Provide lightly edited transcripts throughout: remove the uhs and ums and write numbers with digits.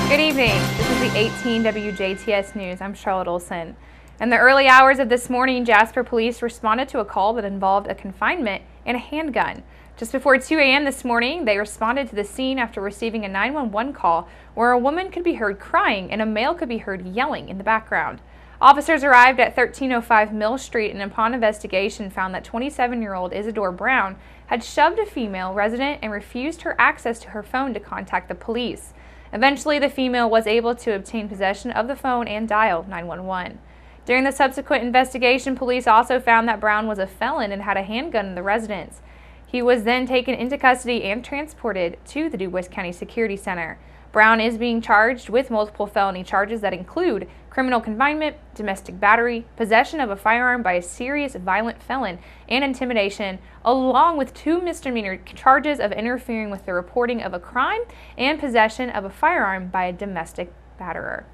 Good evening. This is the 18 WJTS News. I'm Charlotte Olson. In the early hours of this morning, Jasper police responded to a call that involved a confinement and a handgun. Just before 2 a.m. this morning, they responded to the scene after receiving a 911 call where a woman could be heard crying and a male could be heard yelling in the background. Officers arrived at 1305 Mill Street and upon investigation found that 27-year-old Isadore Brown had shoved a female resident and refused her access to her phone to contact the police. Eventually, the female was able to obtain possession of the phone and dial 911. During the subsequent investigation, police also found that Brown was a felon and had a handgun in the residence. He was then taken into custody and transported to the DuBois County Security Center. Brown is being charged with multiple felony charges that include criminal confinement, domestic battery, possession of a firearm by a serious violent felon, and intimidation, along with 2 misdemeanor charges of interfering with the reporting of a crime and possession of a firearm by a domestic batterer.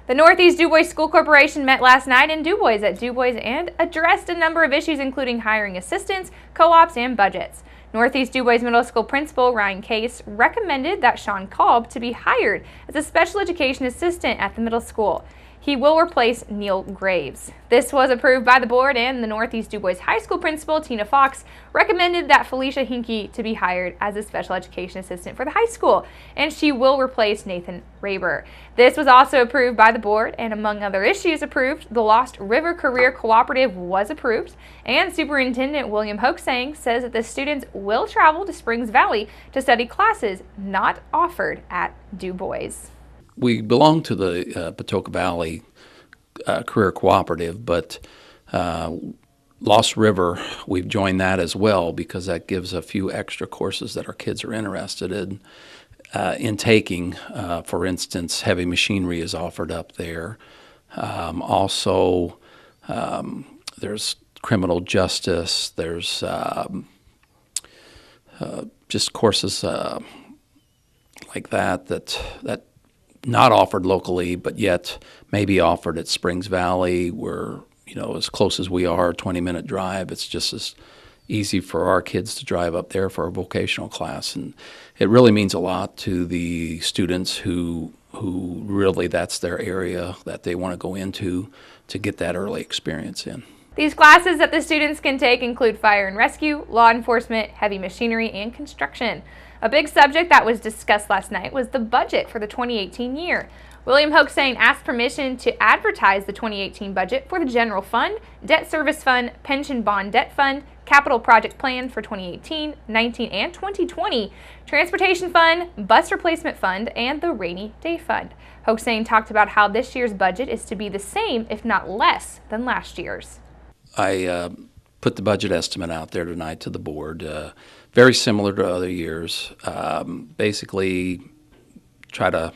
The Northeast DuBois School Corporation met last night in DuBois at DuBois and addressed a number of issues including hiring assistants, co-ops, and budgets. Northeast DuBois Middle School Principal Ryan Case recommended that Sean Kolb to be hired as a special education assistant at the middle school. He will replace Neil Graves. This was approved by the board, and the Northeast DuBois High School Principal Tina Fox recommended that Felicia Hinke to be hired as a special education assistant for the high school, and she will replace Nathan Raber. This was also approved by the board, and among other issues approved, the Lost River Career Cooperative was approved, and Superintendent William Hoaxang says that the students will travel to Springs Valley to study classes not offered at DuBois. We belong to the Patoka Valley Career Cooperative, but Lost River, we've joined that as well because that gives a few extra courses that our kids are interested in taking. For instance, heavy machinery is offered up there. Also, there's criminal justice. There's just courses like that not offered locally, but yet maybe offered at Springs Valley, where, as close as we are, 20-minute drive, it's just as easy for our kids to drive up there for a vocational class. And it really means a lot to the students who really that's their area that they want to go into to get that early experience in. These classes that the students can take include fire and rescue, law enforcement, heavy machinery, and construction. A big subject that was discussed last night was the budget for the 2018 year. William Hoaxang asked permission to advertise the 2018 budget for the general fund, debt service fund, pension bond debt fund, capital project plan for 2018, 19, and 2020, transportation fund, bus replacement fund, and the rainy day fund. Hoaxang talked about how this year's budget is to be the same, if not less, than last year's. I put the budget estimate out there tonight to the board. Very similar to other years. Basically, try to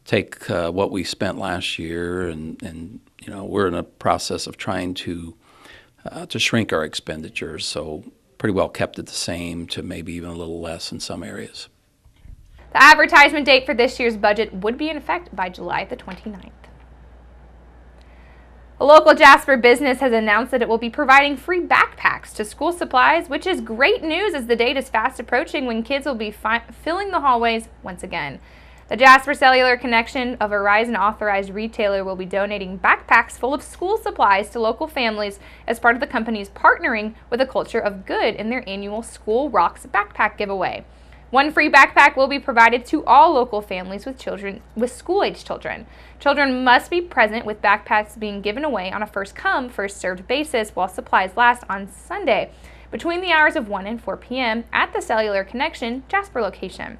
take what we spent last year, and we're in a process of trying to shrink our expenditures. So pretty well kept it the same to maybe even a little less in some areas. The advertisement date for this year's budget would be in effect by July the 29th. A local Jasper business has announced that it will be providing free backpacks to school supplies, which is great news as the date is fast approaching when kids will be filling the hallways once again. The Jasper Cellular Connection, a Verizon authorized retailer, will be donating backpacks full of school supplies to local families as part of the company's partnering with a culture of good in their annual School Rocks backpack giveaway. One free backpack will be provided to all local families with school-age children. Children must be present with backpacks being given away on a first-come, first-served basis while supplies last on Sunday between the hours of 1 and 4 p.m. at the Cellular Connection Jasper location.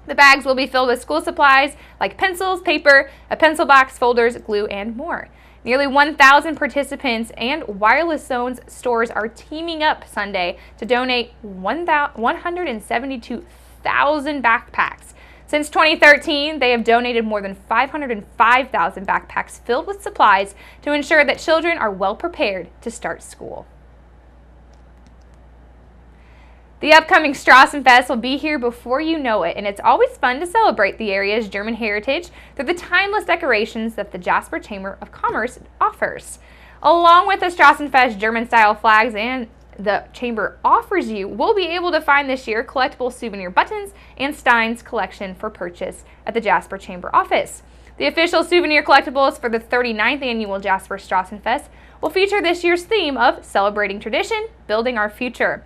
The bags will be filled with school supplies like pencils, paper, a pencil box, folders, glue, and more. Nearly 1,000 participants and Wireless Zones stores are teaming up Sunday to donate 172,000 backpacks. Since 2013, they have donated more than 505,000 backpacks filled with supplies to ensure that children are well prepared to start school. The upcoming Strassenfest will be here before you know it, and it's always fun to celebrate the area's German heritage through the timeless decorations that the Jasper Chamber of Commerce offers. Along with the Strassenfest German-style flags and the Chamber offers you will be able to find this year collectible souvenir buttons and Stein's collection for purchase at the Jasper Chamber office. The official souvenir collectibles for the 39th annual Jasper Strassenfest will feature this year's theme of Celebrating Tradition, Building Our Future.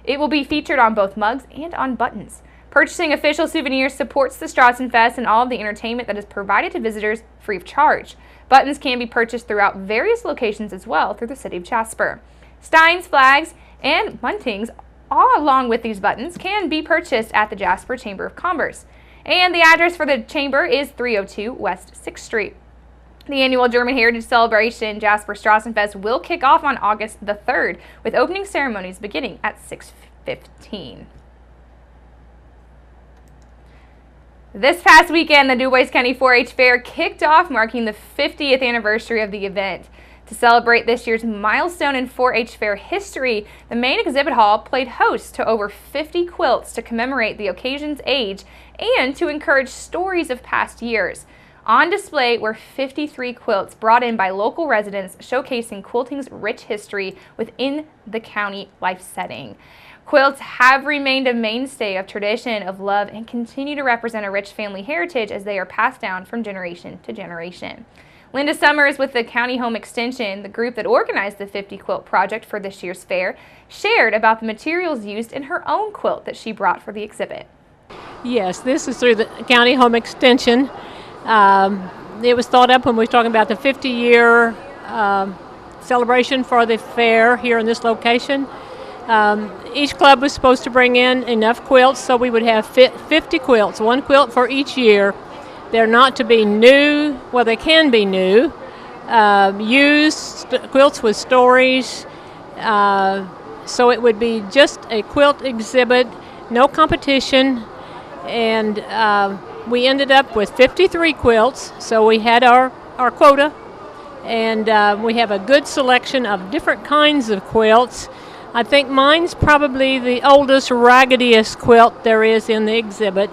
It will be featured on both mugs and on buttons. Purchasing official souvenirs supports the Strassenfest and all of the entertainment that is provided to visitors free of charge. Buttons can be purchased throughout various locations as well through the city of Jasper. Stein's, flags, and buntings, all along with these buttons, can be purchased at the Jasper Chamber of Commerce. And the address for the Chamber is 302 West 6th Street. The annual German Heritage Celebration Jasper Strassenfest will kick off on August the 3rd, with opening ceremonies beginning at 6:15. This past weekend, the DuBois County 4-H Fair kicked off, marking the 50th anniversary of the event. To celebrate this year's milestone in 4-H Fair history, the main exhibit hall played host to over 50 quilts to commemorate the occasion's age and to encourage stories of past years. On display were 53 quilts brought in by local residents, showcasing quilting's rich history within the county life setting. Quilts have remained a mainstay of tradition, of love, and continue to represent a rich family heritage as they are passed down from generation to generation. Linda Summers with the County Home Extension, the group that organized the 50 quilt project for this year's fair, shared about the materials used in her own quilt that she brought for the exhibit. Yes, this is through the County Home Extension. It was thought up when we were talking about the 50-year celebration for the fair here in this location. Each club was supposed to bring in enough quilts so we would have 50 quilts, one quilt for each year. They're not to be new, well they can be new, used quilts with stories, so it would be just a quilt exhibit, no competition, and we ended up with 53 quilts, so we had our quota, and we have a good selection of different kinds of quilts. I think mine's probably the oldest, raggediest quilt there is in the exhibit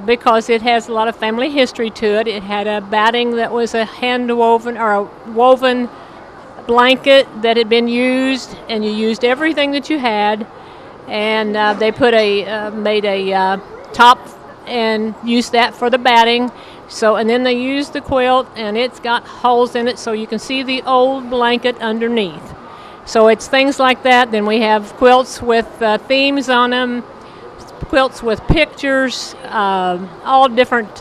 because it has a lot of family history to it. It had a batting that was a hand-woven or a woven blanket that had been used, and you used everything that you had, and they put made a top and used that for the batting. So, and then they used the quilt, and it's got holes in it so you can see the old blanket underneath. So it's things like that. Then we have quilts with themes on them, quilts with pictures, all different.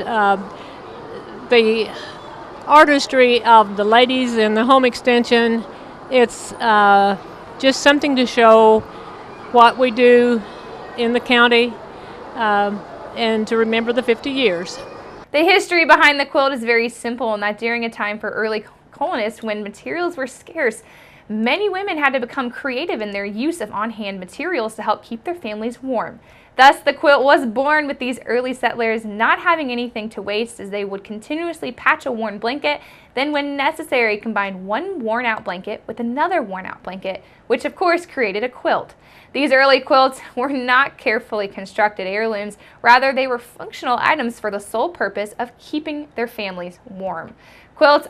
The artistry of the ladies in the home extension, it's just something to show what we do in the county and to remember the 50 years. The history behind the quilt is very simple, in that during a time for early colonists when materials were scarce, many women had to become creative in their use of on-hand materials to help keep their families warm. Thus, the quilt was born, with these early settlers not having anything to waste, as they would continuously patch a worn blanket, then when necessary combine one worn-out blanket with another worn-out blanket, which of course created a quilt. These early quilts were not carefully constructed heirlooms, rather they were functional items for the sole purpose of keeping their families warm. Quilts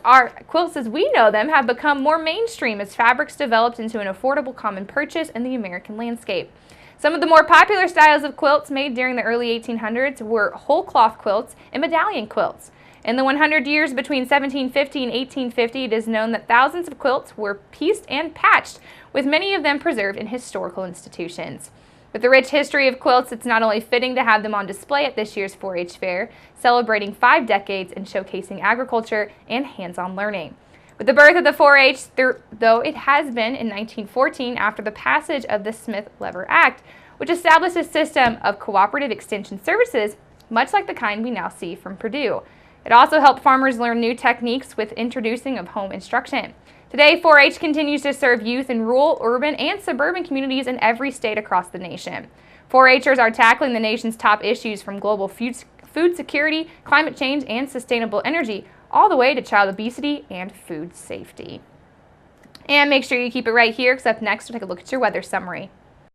as we know them have become more mainstream as fabrics developed into an affordable common purchase in the American landscape. Some of the more popular styles of quilts made during the early 1800s were whole cloth quilts and medallion quilts. In the 100 years between 1750 and 1850, it is known that thousands of quilts were pieced and patched, with many of them preserved in historical institutions. With the rich history of quilts, it's not only fitting to have them on display at this year's 4-H Fair, celebrating 5 decades and showcasing agriculture and hands-on learning. With the birth of the 4-H, though it has been in 1914 after the passage of the Smith-Lever Act, which established a system of cooperative extension services, much like the kind we now see from Purdue. It also helped farmers learn new techniques with introducing of home instruction. Today, 4-H continues to serve youth in rural, urban, and suburban communities in every state across the nation. 4-Hers are tackling the nation's top issues, from global food security, climate change, and sustainable energy, all the way to child obesity and food safety. And make sure you keep it right here, because up next we'll take a look at your weather summary.